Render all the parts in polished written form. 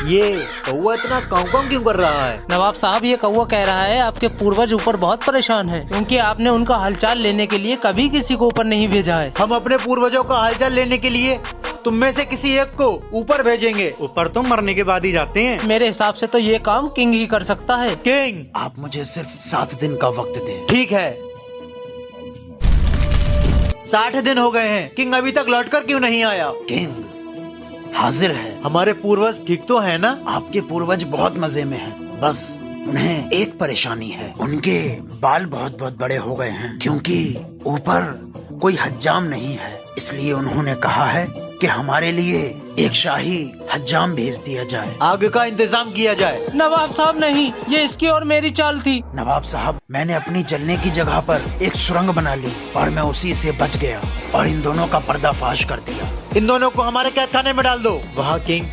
ये कौवा इतना काऊ क्यों कर रहा है? नवाब साहब, ये कौवा कह रहा है आपके पूर्वज ऊपर बहुत परेशान है, क्योंकि आपने उनका हालचाल लेने के लिए कभी किसी को ऊपर नहीं भेजा है। हम अपने पूर्वजों का हालचाल लेने के लिए तुम में से किसी एक को ऊपर भेजेंगे। ऊपर तो मरने के बाद ही जाते हैं। मेरे हिसाब से तो ये काम किंग ही कर सकता है। किंग, आप मुझे सिर्फ 7 दिन का वक्त दें। ठीक है। 60 दिन हो गए हैं, किंग अभी तक लौटकर क्यों नहीं आया? किंग हाजिर है। हमारे पूर्वज ठीक तो है ना? आपके पूर्वज बहुत मजे में हैं। बस उन्हें एक परेशानी है, उनके बाल बहुत बहुत बड़े हो गए हैं, क्योंकि ऊपर कोई हज्जाम नहीं है। इसलिए उन्होंने कहा है कि हमारे लिए एक शाही हज्जाम भेज दिया जाए। आग का इंतजाम किया जाए। नवाब साहब नहीं, ये इसकी और मेरी चाल थी। नवाब साहब, मैंने अपनी चलने की जगह पर एक सुरंग बना ली और मैं उसी से बच गया और इन दोनों का पर्दाफाश कर दिया। इन दोनों को हमारे कैद खाने में डाल दो। वहाँ किंग।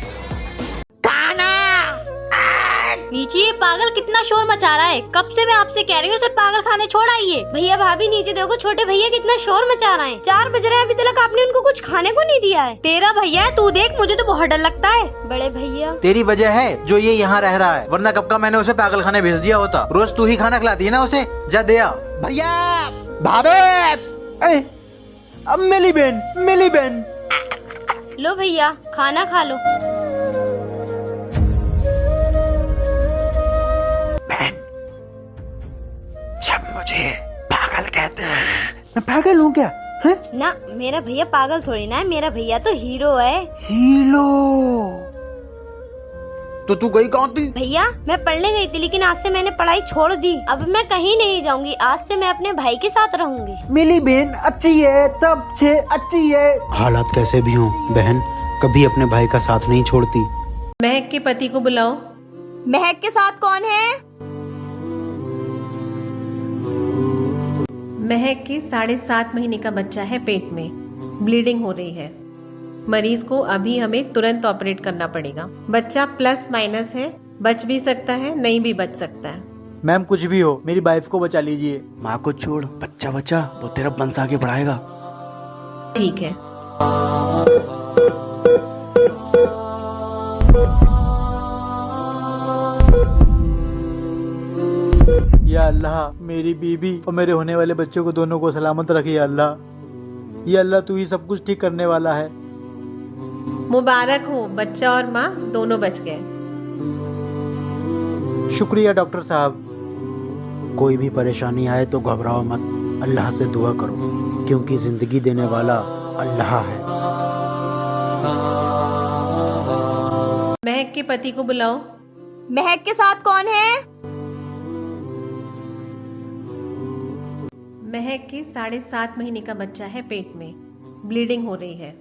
नीचे ये पागल कितना शोर मचा रहा है। कब से मैं आपसे कह रही हूँ इसे पागल खाने छोड़ आइए। भैया भाभी नीचे देखो, छोटे भैया कितना शोर मचा रहे हैं। 4 बज रहे हैं, अभी तक आपने उनको कुछ खाने को नहीं दिया है। तेरा भैया है, तू देख, मुझे तो बहुत डर लगता है। बड़े भैया, तेरी वजह है जो ये यहाँ रह रहा है, वरना कब का मैंने उसे पागल खाने भेज दिया होता। रोज तू ही खाना खिलाती है ना उसे। जा दे आ। भैया, भाभी, अब मिली बहन। लो भैया खाना खा लो। जब मुझे पागल कहते हैं, मैं पागल हूँ क्या? है? ना, मेरा भैया पागल थोड़ी ना है, मेरा भैया तो हीरो है। हीरो? तो तू गई कहाँ थी? भैया मैं पढ़ने गई थी, लेकिन आज से मैंने पढ़ाई छोड़ दी। अब मैं कहीं नहीं जाऊंगी, आज से मैं अपने भाई के साथ रहूंगी। मिली बहन अच्छी है, तब से अच्छी है। हालात कैसे भी हों, बहन कभी अपने भाई का साथ नहीं छोड़ती। महक के पति को बुलाओ। महक के साथ कौन है? महक के 7.5 महीने का बच्चा है, पेट में ब्लीडिंग हो रही है। मरीज को अभी हमें तुरंत ऑपरेट करना पड़ेगा। बच्चा प्लस माइनस है, बच भी सकता है, नहीं भी बच सकता है। मैम कुछ भी हो, मेरी वाइफ को बचा लीजिए। माँ को छोड़, बच्चा बच्चा वो तेरा वंश आगे बढ़ाएगा। ठीक है। या अल्लाह, मेरी बीबी और मेरे होने वाले बच्चों को दोनों को सलामत रखे। या अल्लाह, या अल्लाह, तू ही सब कुछ ठीक करने वाला है। मुबारक हो, बच्चा और माँ दोनों बच गए। शुक्रिया डॉक्टर साहब। कोई भी परेशानी आए तो घबराओ मत, अल्लाह से दुआ करो, क्योंकि जिंदगी देने वाला अल्लाह है। महक के पति को बुलाओ। महक के साथ कौन है? महक के 7.5 महीने का बच्चा है, पेट में ब्लीडिंग हो रही है।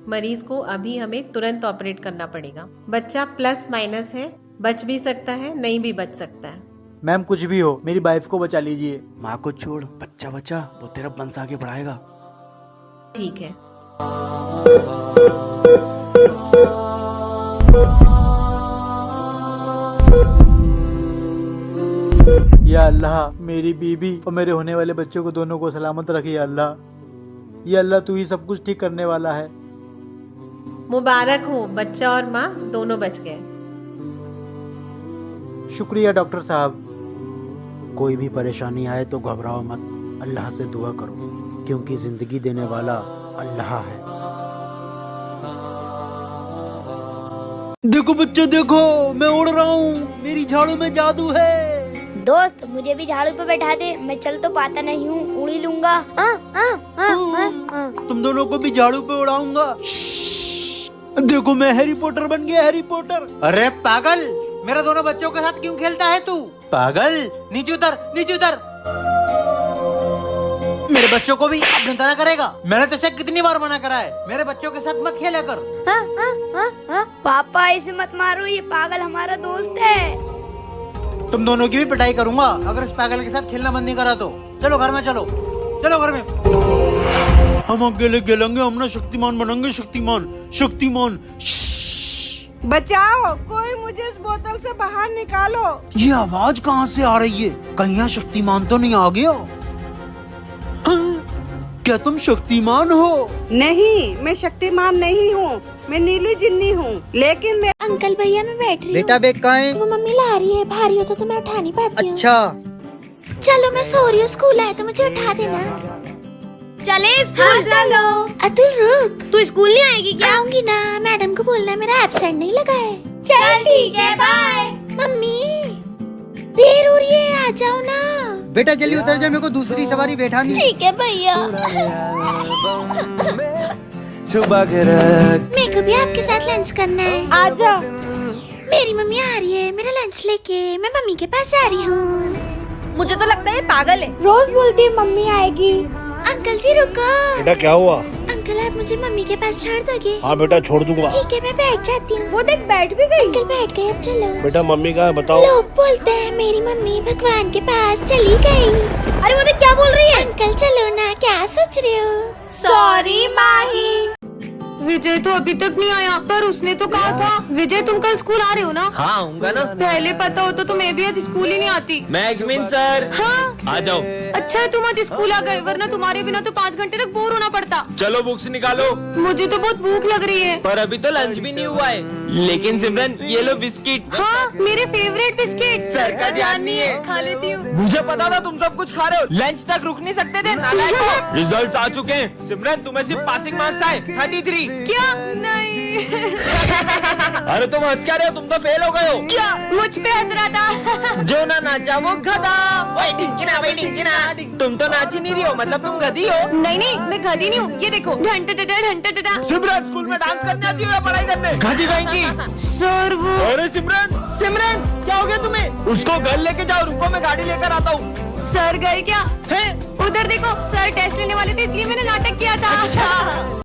मरीज को अभी हमें तुरंत ऑपरेट करना पड़ेगा। बच्चा प्लस माइनस है, बच भी सकता है, नहीं भी बच सकता है। मैम कुछ भी हो, मेरी वाइफ को बचा लीजिए। माँ को छोड़, बच्चा बच्चा वो तेरा वंश आगे बढ़ाएगा। ठीक है। या अल्लाह, मेरी बीबी और मेरे होने वाले बच्चों को दोनों को सलामत रखे। या अल्लाह, या अल्लाह, तू ही सब कुछ ठीक करने वाला है। मुबारक हो, बच्चा और माँ दोनों बच गए। शुक्रिया डॉक्टर साहब। कोई भी परेशानी आए तो घबराओ मत, अल्लाह से दुआ करो, क्योंकि जिंदगी देने वाला अल्लाह है। देखो बच्चे देखो, मैं उड़ रहा हूँ, मेरी झाड़ू में जादू है। दोस्त मुझे भी झाड़ू पे बैठा दे, मैं चल तो पाता नहीं हूँ, उड़ ही लूंगा। तुम दोनों को भी झाड़ू पे उड़ाऊंगा। देखो मैं हैरी पॉटर बन गया, हैरी पॉटर। अरे पागल, मेरे दोनों बच्चों के साथ क्यों खेलता है तू? पागल, नीचे उतर, नीचे उतर। मेरे बच्चों को भी अपनी तरह करेगा। मैंने तुझसे कितनी बार मना करा है, मेरे बच्चों के साथ मत खेला कर। पापा इसे मत मारो, ये पागल हमारा दोस्त है। तुम दोनों की भी पिटाई करूंगा अगर इस पागल के साथ खेलना बंद नहीं करा तो। चलो घर में, चलो चलो घर में। हम अकेले खेलेंगे, हम ना शक्तिमान बनेंगे। शक्तिमान, शक्तिमान। बचाओ, कोई मुझे इस बोतल से बाहर निकालो। ये आवाज कहाँ से आ रही है? कहीं यहाँ शक्तिमान तो नहीं आ गया? हाँ? क्या तुम शक्तिमान हो? नहीं, मैं शक्तिमान नहीं हूँ, मैं नीली जिन्नी हूँ, लेकिन मैं अंकल भैया मैं बैठ रही बेटा बैग कहाँ है? वो मम्मी ला रही है, भारी हो तो मैं उठा नहीं पाती हूँ। अच्छा चलो मैं सो रही हूँ, स्कूल आए तो मुझे उठा देना। चले स्कूल चलो। अतुल रुक, तू स्कूल नहीं आएगी क्या? आऊंगी ना, मैडम को बोलना मेरा एब्सेंट नहीं लगा है। चल ठीक है, बाय। मम्मी देर हो रही है, आ जाओ ना। बेटा जल्दी उतर जा, मेरे को दूसरी सवारी बैठानी है। ठीक है भैया। मेरे को भी आपके साथ लंच करना है। आ जा। मेरी मम्मी आ रही है मेरा लंच लेके, मैं मम्मी के पास जा रही हूँ। मुझे तो लगता है पागल है, रोज बोलती है मम्मी आएगी। अंकल जी रुको। बेटा क्या हुआ? अंकल आप मुझे मम्मी के पास छोड़ दोगे? हाँ बेटा छोड़ दूंगा। ठीक है मैं बैठ जाती हूँ। वो देख बैठ भी गई। अंकल बैठ गए, अब चलो। बेटा मम्मी कहाँ है बताओ? लोग बोलते हैं मेरी मम्मी भगवान के पास चली गई। अरे वो देख क्या बोल रही है। अंकल चलो ना, क्या सोच रहे हो? सॉरी माही। विजय तो अभी तक नहीं आया, पर उसने तो कहा था। विजय तुम कल स्कूल आ रहे हो ना? हाँ आऊंगा ना। पहले पता होता तो मैं भी आज स्कूल ही नहीं आती। मैं एडमिन सर। हाँ आ जाओ। अच्छा है तुम आज स्कूल आ गए, वरना तुम्हारे बिना तो 5 घंटे तक बोर होना पड़ता। चलो बुक्स निकालो। मुझे तो बहुत भूख लग रही है। पर अभी तो लंच भी नहीं हुआ है। लेकिन सिमरन ये लो बिस्किट। हाँ मेरे फेवरेट बिस्किट। सर का ध्यान नहीं है। खा लेती हूँ। मुझे पता था तुम सब कुछ खा रहे हो, लंच तक रुक नहीं सकते थे नालायक। रिजल्ट आ चुके हैं सिमरन, तुम्हें सिर्फ पासिंग मार्क्स आए 33। क्या? नहीं। अरे तुम हंस क्या रहे हो, तुम तो फेल हो गए हो। क्या? मुझ पे हंस रहा था। जो ना नाचा वो गधा। वही ढिंकिना। तुम तो नाच ही नहीं रही हो, मतलब तुम गधी हो। नहीं नहीं मैं गधी नहीं हूँ, ये देखो घंटा। सिमरन स्कूल में डांस करने आती हो या पढ़ाई करने? गधी कहेंगी। सर वो। अरे सिमरन क्या हो गया तुम्हें? उसको घर लेके जाओ, रुको मैं गाड़ी लेकर आता हूँ। सर गए क्या? है उधर देखो, सर टेस्ट लेने वाले थे इसलिए मैंने नाटक किया था। अच्छा।